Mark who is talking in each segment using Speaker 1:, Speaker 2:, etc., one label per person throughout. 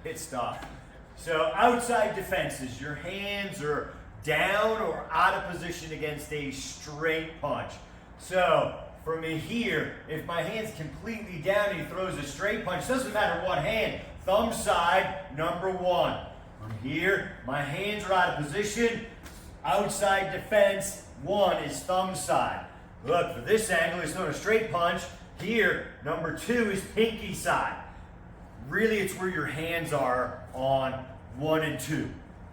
Speaker 1: Hit stop. So outside defenses, your hands are down or out of position against a straight punch. So from here, if my hand's completely down and he throws a straight punch, doesn't matter what hand, thumb side, number one. From here, my hands are out of position, outside defense, one is thumb side. Look, for this angle, he's throwing a straight punch. Here, number two is pinky side. Really, it's where your hands are on 1 and 2,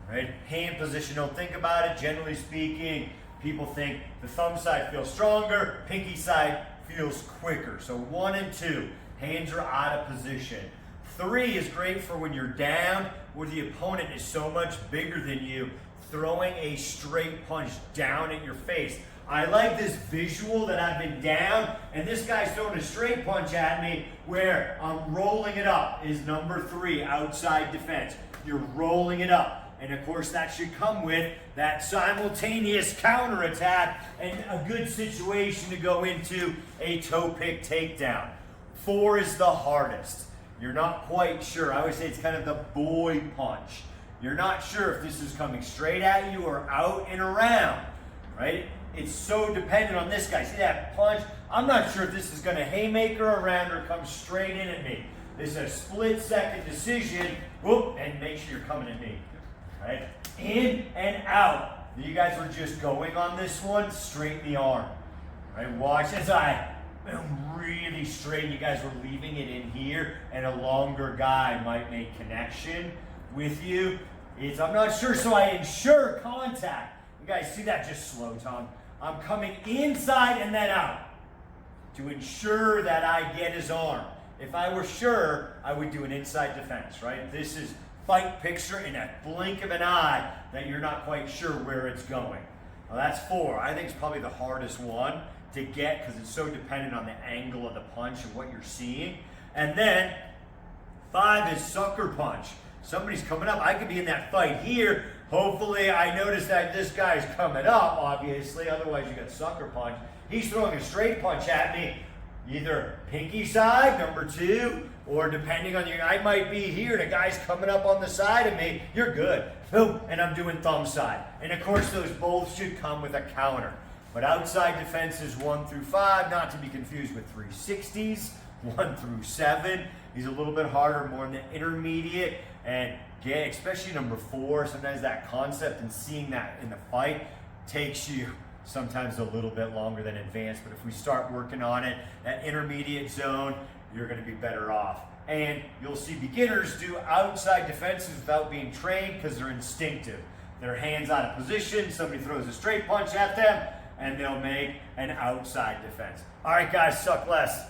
Speaker 1: right? Hand position, don't think about it. Generally speaking, people think the thumb side feels stronger, pinky side feels quicker. So 1 and 2, hands are out of position. 3 is great for when you're down, where the opponent is so much bigger than you, throwing a straight punch down at your face. I like this visual that I've been down and this guy's throwing a straight punch at me where I'm rolling it up is number 3, outside defense. You're rolling it up. And of course that should come with that simultaneous counterattack and a good situation to go into a toe pick takedown. 4 is the hardest. You're not quite sure. I always say it's kind of the boy punch. You're not sure if this is coming straight at you or out and around, right? It's so dependent on this guy. See that punch? I'm not sure if this is going to haymaker around or come straight in at me. This is a split-second decision. Whoop, and make sure you're coming at me, right? In and out. You guys were just going on this one, straighten the arm, right? Watch as I am really straight. You guys were leaving it in here, and a longer guy might make connection with you. I'm not sure, so I ensure contact. You guys see that? Just slow, Tom. I'm coming inside and then out to ensure that I get his arm. If I were sure, I would do an inside defense, right? This is fight picture in a blink of an eye that you're not quite sure where it's going. Well, that's 4. I think it's probably the hardest one to get because it's so dependent on the angle of the punch and what you're seeing. And then 5 is sucker punch. Somebody's coming up. I could be in that fight here. Hopefully, I notice that this guy's coming up, obviously. Otherwise, you got sucker punch. He's throwing a straight punch at me. Either pinky side, number 2, or depending on you, I might be here and a guy's coming up on the side of me. You're good. Boom, and I'm doing thumb side. And of course, those both should come with a counter. But outside defense is 1 through 5, not to be confused with 360s, 1 through 7. He's a little bit harder, more in the intermediate. And especially number 4, sometimes that concept and seeing that in the fight takes you sometimes a little bit longer than advanced. But if we start working on it, that intermediate zone, you're going to be better off. And you'll see beginners do outside defenses without being trained because they're instinctive. Their hands out of position, somebody throws a straight punch at them, and they'll make an outside defense. All right, guys, suck less.